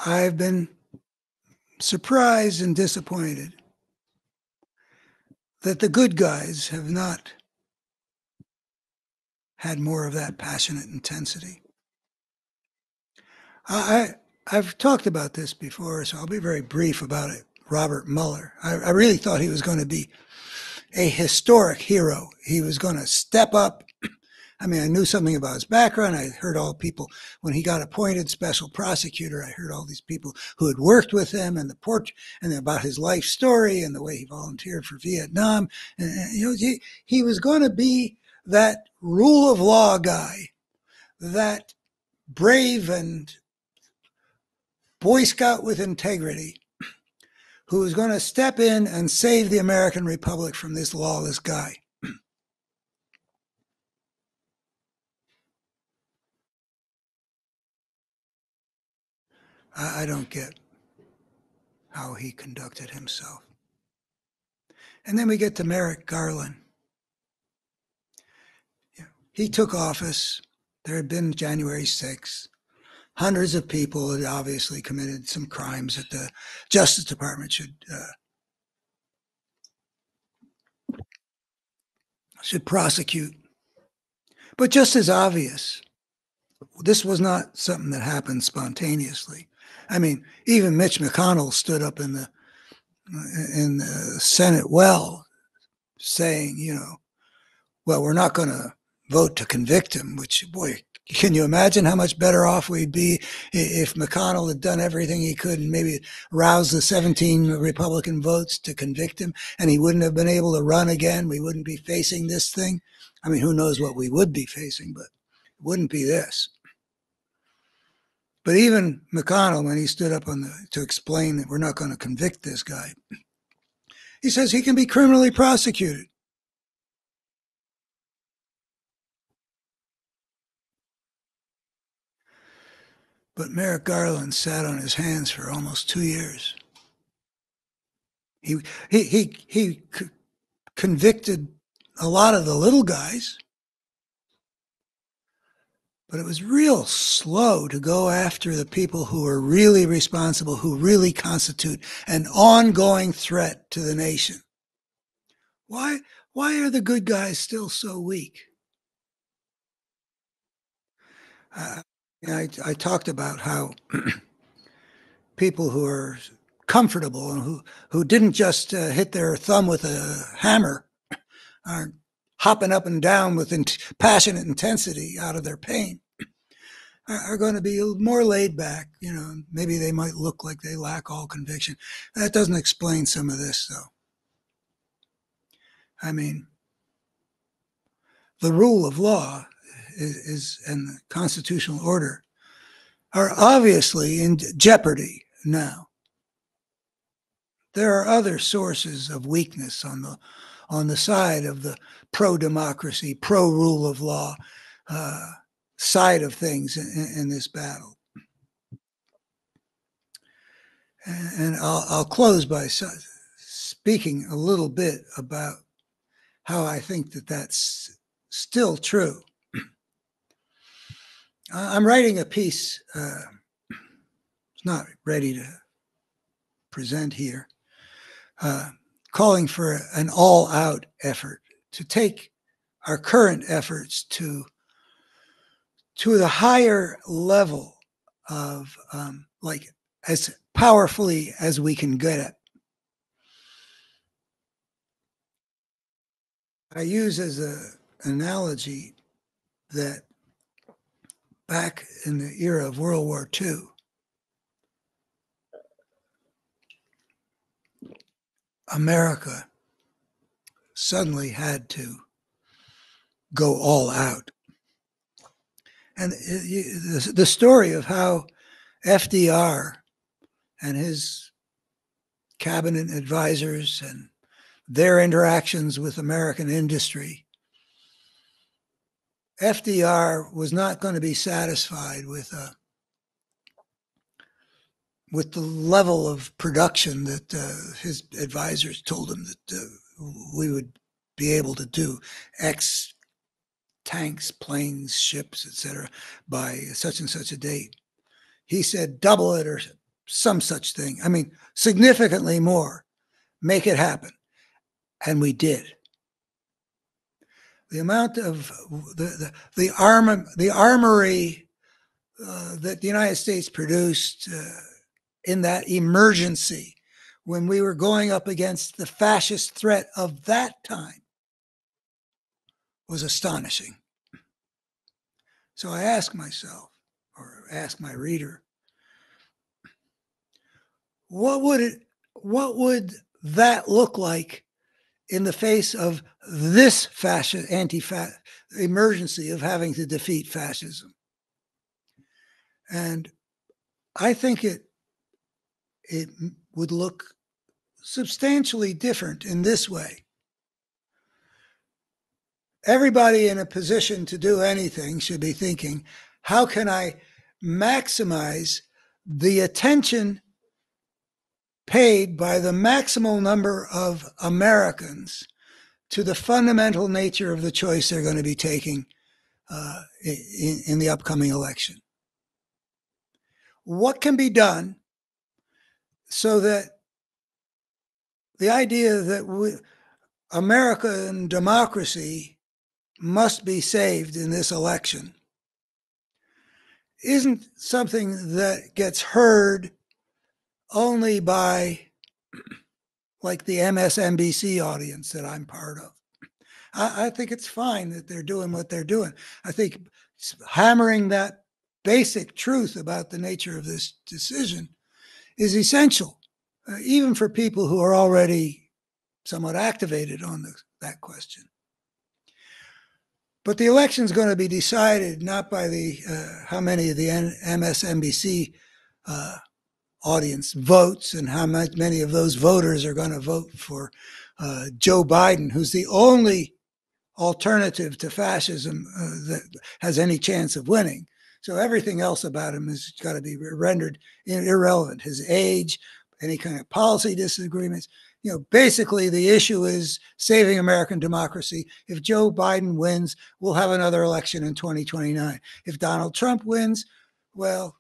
I've been surprised and disappointed that the good guys have not had more of that passionate intensity. I've talked about this before, so I'll be very brief about it. Robert Mueller. I really thought he was going to be a historic hero. He was going to step up. I mean, I knew something about his background. I heard all people when he got appointed special prosecutor. I heard all these people who had worked with him and and about his life story and the way he volunteered for Vietnam. And he was going to be that rule of law guy, that brave and Boy Scout with integrity, who was going to step in and save the American Republic from this lawless guy. I don't get how he conducted himself. And then we get to Merrick Garland. He took office. There had been January 6th. Hundreds of people had obviously committed some crimes that the Justice Department should prosecute. But just as obvious, this was not something that happened spontaneously. I mean, even Mitch McConnell stood up in the Senate well, saying, well, we're not going to vote to convict him, which, boy, can you imagine how much better off we'd be if McConnell had done everything he could and maybe roused the 17 Republican votes to convict him, and he wouldn't have been able to run again? We wouldn't be facing this thing. I mean, who knows what we would be facing, but it wouldn't be this. But even McConnell, when he stood up to explain that we're not going to convict this guy, he says he can be criminally prosecuted. But Merrick Garland sat on his hands for almost 2 years. He convicted a lot of the little guys, but it was real slow to go after the people who are really responsible, who really constitute an ongoing threat to the nation. Why are the good guys still so weak? I talked about how people who are comfortable and who didn't just hit their thumb with a hammer are hopping up and down with passionate intensity out of their pain, are going to be more laid back. Maybe they might look like they lack all conviction. That doesn't explain some of this, though. I mean, the rule of law and the constitutional order are obviously in jeopardy now. There are other sources of weakness on the side of the pro-democracy, pro-rule of law side of things in this battle. And I'll close by speaking a little bit about how I think that that's still true. I'm writing a piece, it's not ready to present here, calling for an all-out effort to take our current efforts to the higher level of as powerfully as we can get it. I use as an analogy that back in the era of World War II, America suddenly had to go all out. And the story of how FDR and his cabinet advisors and their interactions with American industry, FDR was not going to be satisfied with the level of production that his advisors told him that we would be able to do X tanks, planes, ships, etc., by such and such a date. He said double it or some such thing. I mean, significantly more. Make it happen. And we did. The amount of the armory that the United States produced in that emergency when we were going up against the fascist threat of that time was astonishing. So I ask myself, or ask my reader, what would that look like in the face of this fascist emergency of having to defeat fascism? And I think it would look substantially different in this way. Everybody in a position to do anything should be thinking, how can I maximize the attention paid by the maximal number of Americans to the fundamental nature of the choice they're going to be taking in the upcoming election? What can be done so that the idea that American democracy must be saved in this election isn't something that gets heard only by, like, the MSNBC audience that I'm part of. I think it's fine that they're doing what they're doing. I think hammering that basic truth about the nature of this decision is essential, even for people who are already somewhat activated on that question. But the election is going to be decided not by how many of the MSNBC audience votes and how many of those voters are going to vote for Joe Biden, who's the only alternative to fascism that has any chance of winning. So everything else about him has got to be rendered irrelevant. His age, any kind of policy disagreements. Basically the issue is saving American democracy. If Joe Biden wins, we'll have another election in 2029. If Donald Trump wins, well,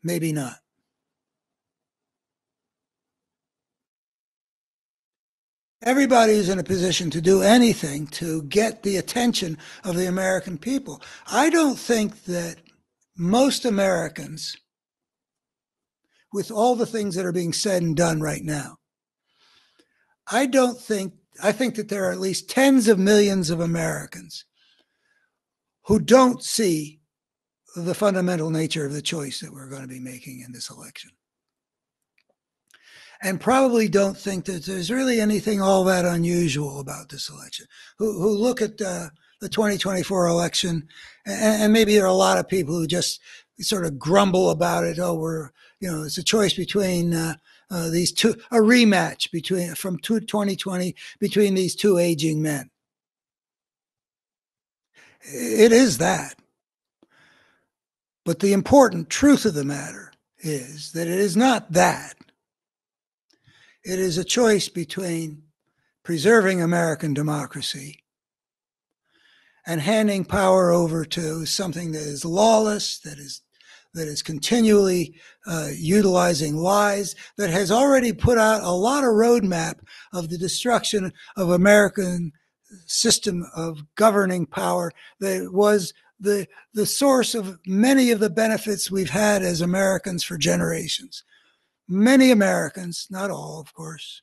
maybe not. Everybody is in a position to do anything to get the attention of the American people. I don't think that most Americans, with all the things that are being said and done right now, I think that there are at least tens of millions of Americans who don't see the fundamental nature of the choice that we're going to be making in this election. And probably don't think that there's really anything all that unusual about this election, who look at the 2024 election, and maybe there are a lot of people who just sort of grumble about it. Oh, it's a choice between these two, a rematch from 2020 between these two aging men. It is that. But the important truth of the matter is that it is not that. It is a choice between preserving American democracy and handing power over to something that is lawless, that is continually utilizing lies, that has already put out a lot of roadmap of the destruction of American system of governing power, that was the source of many of the benefits we've had as Americans for generations. Many Americans, not all, of course,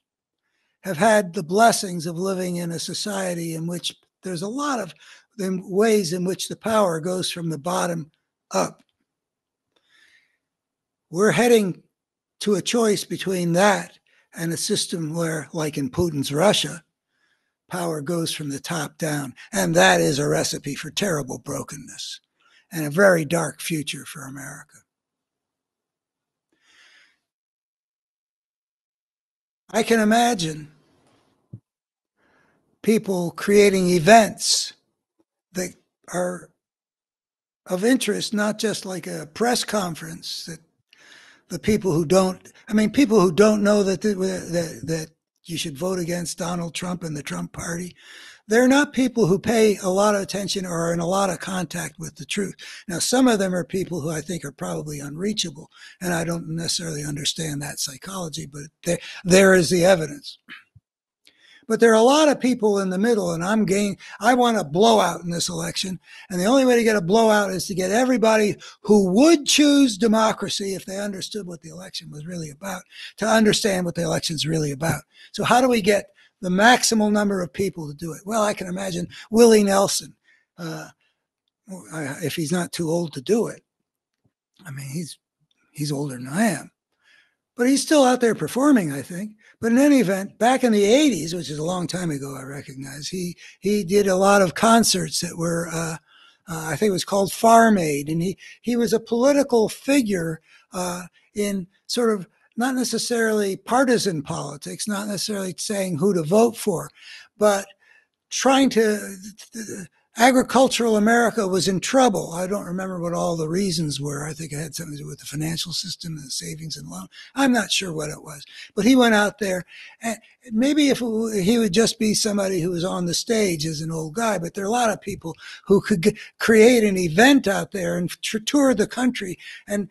have had the blessings of living in a society in which there's a lot of ways in which the power goes from the bottom up. We're heading to a choice between that and a system where, like in Putin's Russia, power goes from the top down. And that is a recipe for terrible brokenness and a very dark future for America. I can imagine people creating events that are of interest, not just like a press conference that the people who don't know that you should vote against Donald Trump and the Trump party, they're not people who pay a lot of attention or are in a lot of contact with the truth. Now, some of them are people who I think are probably unreachable, and I don't necessarily understand that psychology, but there is the evidence. But there are a lot of people in the middle, and I want a blowout in this election. And the only way to get a blowout is to get everybody who would choose democracy if they understood what the election was really about, to understand what the election is really about. So how do we get the maximal number of people to do it? Well, I can imagine Willie Nelson, if he's not too old to do it. I mean, he's older than I am. But he's still out there performing, I think. But in any event, back in the 80s, which is a long time ago, I recognize, he did a lot of concerts that were, I think it was called Farm Aid. And he was a political figure in sort of not necessarily partisan politics, not necessarily saying who to vote for, but trying to agricultural America was in trouble. I don't remember what all the reasons were. I think it had something to do with the financial system and the savings and loan. I'm not sure what it was. But he went out there, and maybe if he would just be somebody who was on the stage as an old guy, but there are a lot of people who could create an event out there and tour the country and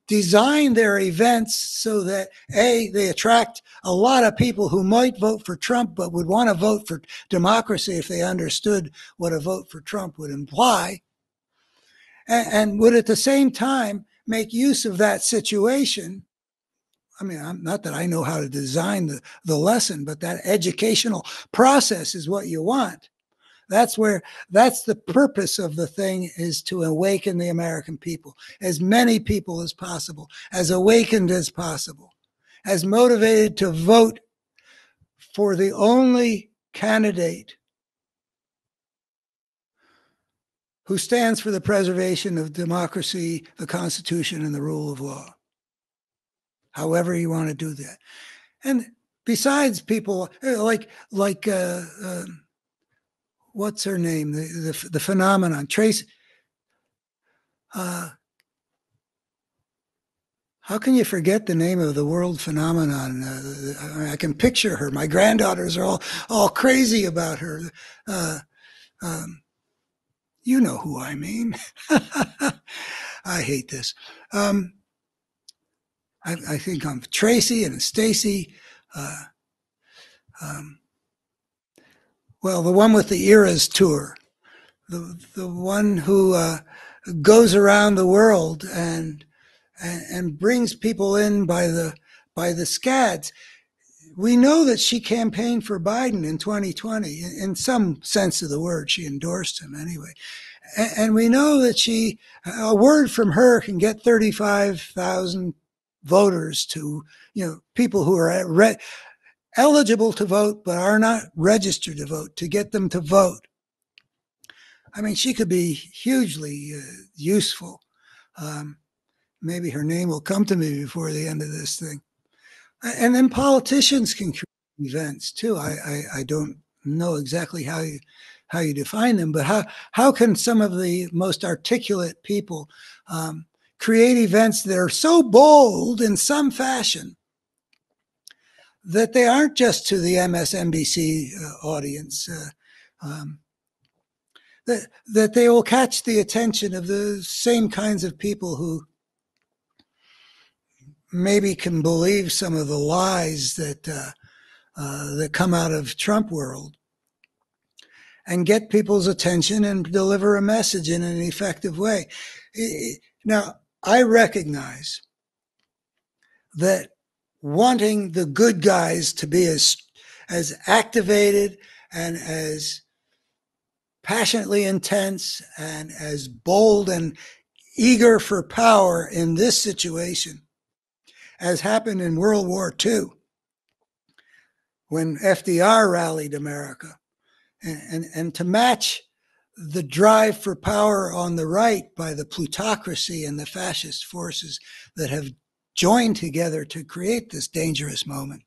design their events so that, A, they attract a lot of people who might vote for Trump but would want to vote for democracy if they understood what a vote for Trump would imply, and would at the same time make use of that situation. I mean, not that I know how to design the lesson, but that educational process is what you want. That's the purpose of the thing, is to awaken the American people, as many people as possible, as awakened as possible, as motivated to vote for the only candidate who stands for the preservation of democracy, the Constitution, and the rule of law. However you want to do that. And besides people like what's her name? The phenomenon, Tracy. How can you forget the name of the world phenomenon? I can picture her. My granddaughters are all crazy about her. You know who I mean. I hate this. I think I'm Tracy and Stacy. Well, the one with the Eras tour, the one who goes around the world and brings people in by the scads. We know that she campaigned for Biden in 2020. In some sense of the word, she endorsed him anyway. And we know that a word from her can get 35,000 voters to, people who are eligible to vote but are not registered to vote, to get them to vote. I mean, she could be hugely useful. Maybe her name will come to me before the end of this thing. And then politicians can create events too. I don't know exactly how you define them, but how can some of the most articulate people create events that are so bold in some fashion that they aren't just to the MSNBC audience, that they will catch the attention of the same kinds of people who maybe can believe some of the lies that come out of Trump world, and get people's attention and deliver a message in an effective way. Now, I recognize that wanting the good guys to be as activated and as passionately intense and as bold and eager for power in this situation as happened in World War II, when FDR rallied America, and to match the drive for power on the right by the plutocracy and the fascist forces that have joined together to create this dangerous moment.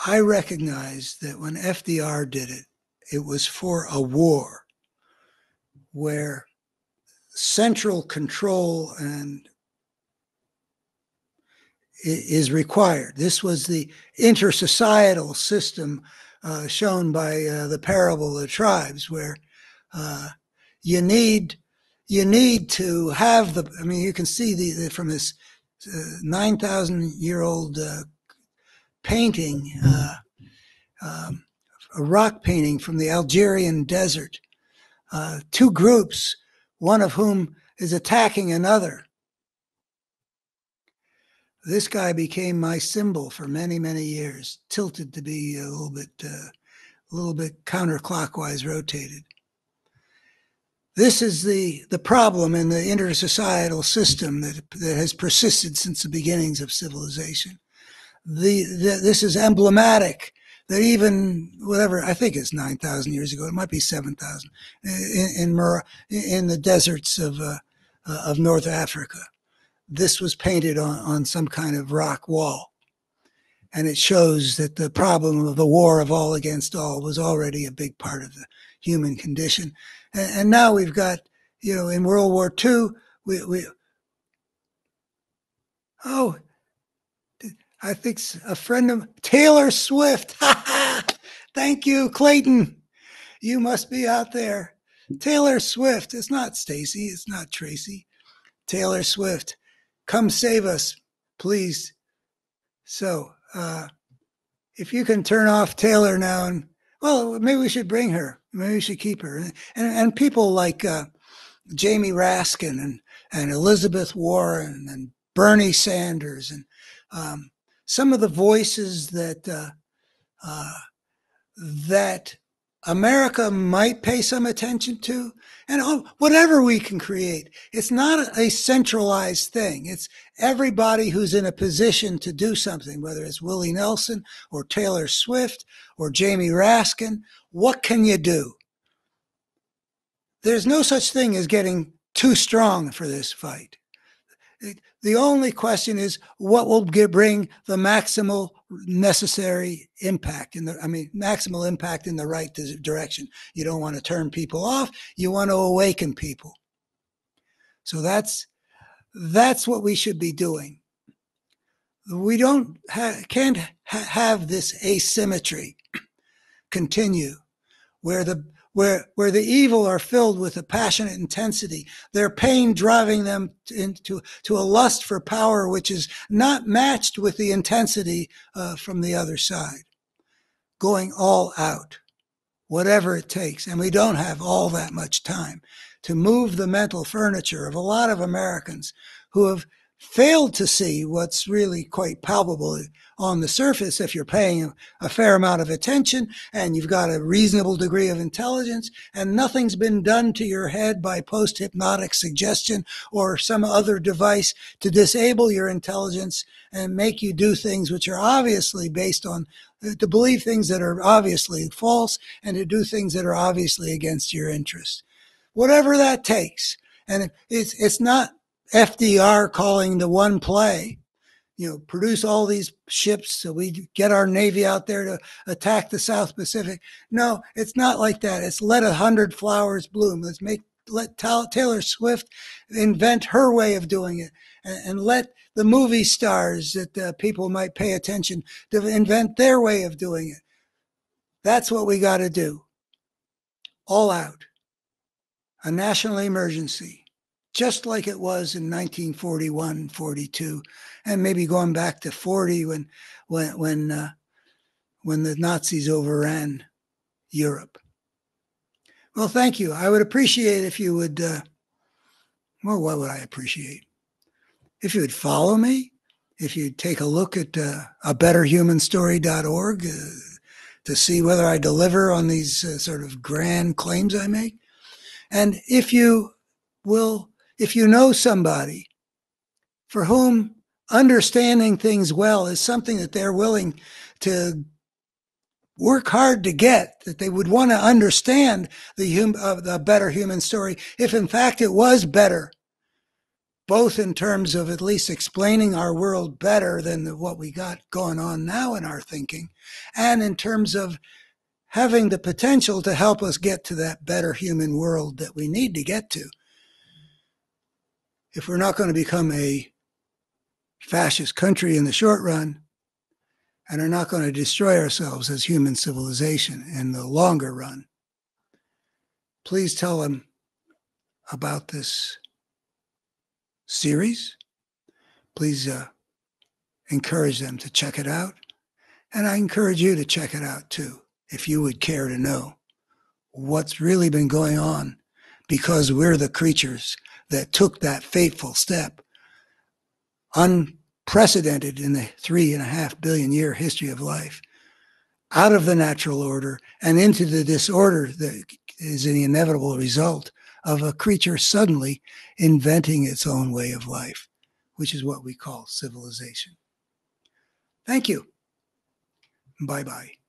I recognize that when FDR did it, it was for a war where central control and is required. This was the intersocietal system shown by the parable of the tribes, where you need to have the. I mean, you can see from this 9,000-year-old painting, a rock painting from the Algerian desert. Two groups, one of whom is attacking another. This guy became my symbol for many, many years, tilted to be a little bit counterclockwise rotated. This is the problem in the intersocietal system that has persisted since the beginnings of civilization. This is emblematic that even whatever, I think it's 9,000 years ago, it might be 7,000, in the deserts of North Africa. This was painted on some kind of rock wall. And it shows that the problem of the war of all against all was already a big part of the human condition. And now we've got, in World War II, I think a friend of Taylor Swift. Thank you, Clayton. You must be out there. Taylor Swift. It's not Stacy. It's not Tracy. Taylor Swift. Come save us, please. So, if you can turn off Taylor now, and well, maybe we should bring her. Maybe we should keep her. And people like Jamie Raskin and Elizabeth Warren and Bernie Sanders and some of the voices that America might pay some attention to, and whatever we can create. It's not a centralized thing. It's everybody who's in a position to do something, whether it's Willie Nelson or Taylor Swift or Jamie Raskin. What can you do? There's no such thing as getting too strong for this fight. The only question is what will bring the maximal necessary impact maximal impact in the right direction. You don't want to turn people off. You want to awaken people. So that's what we should be doing. We can't have this asymmetry continue where the evil are filled with a passionate intensity, their pain driving them into a lust for power which is not matched with the intensity from the other side. Going all out, whatever it takes. And we don't have all that much time to move the mental furniture of a lot of Americans who have failed to see what's really quite palpable on the surface if you're paying a fair amount of attention and you've got a reasonable degree of intelligence and nothing's been done to your head by post-hypnotic suggestion or some other device to disable your intelligence and make you do things which are obviously based on, to believe things that are obviously false and to do things that are obviously against your interests. Whatever that takes. And it's not FDR calling the one play, produce all these ships so we get our Navy out there to attack the South Pacific. No, it's not like that. It's let 100 flowers bloom. Let Taylor Swift invent her way of doing it, and let the movie stars that people might pay attention to invent their way of doing it. That's what we got to do. All out. A national emergency. Just like it was in 1941, 42, and maybe going back to 40 when the Nazis overran Europe. Well, thank you. I would appreciate if you would, what would I appreciate? If you would follow me, if you'd take a look at abetterhumanstory.org to see whether I deliver on these sort of grand claims I make. And if you know somebody for whom understanding things well is something that they're willing to work hard to get, that they would want to understand the better human story, if in fact it was better, both in terms of at least explaining our world better than what we got going on now in our thinking, and in terms of having the potential to help us get to that better human world that we need to get to. If we're not going to become a fascist country in the short run, and are not going to destroy ourselves as human civilization in the longer run. Please tell them about this series. Please encourage them to check it out. And I encourage you to check it out too, if you would care to know what's really been going on, because we're the creatures that took that fateful step, unprecedented in the 3.5 billion year history of life, out of the natural order and into the disorder that is the inevitable result of a creature suddenly inventing its own way of life, which is what we call civilization. Thank you. Bye-bye.